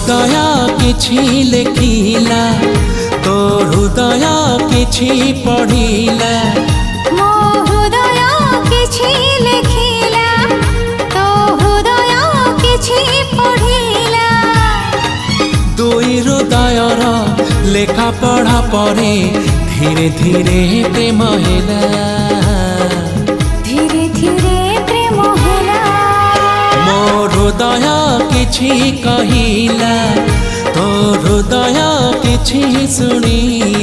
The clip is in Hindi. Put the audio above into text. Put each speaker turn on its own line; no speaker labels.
हृदय किछि लेखिला तो हृदय किछि पढ़िला
मो हृदय किछि लेखिला तो हृदय किछि पढ़िला
दुई हृदयर लेखा पढ़ा परे धीरे धीरे प्रेम होला
धीरे धीरे प्रेम होला
मो हृदय किछि कहिला तो हृदय किछि सुनिला।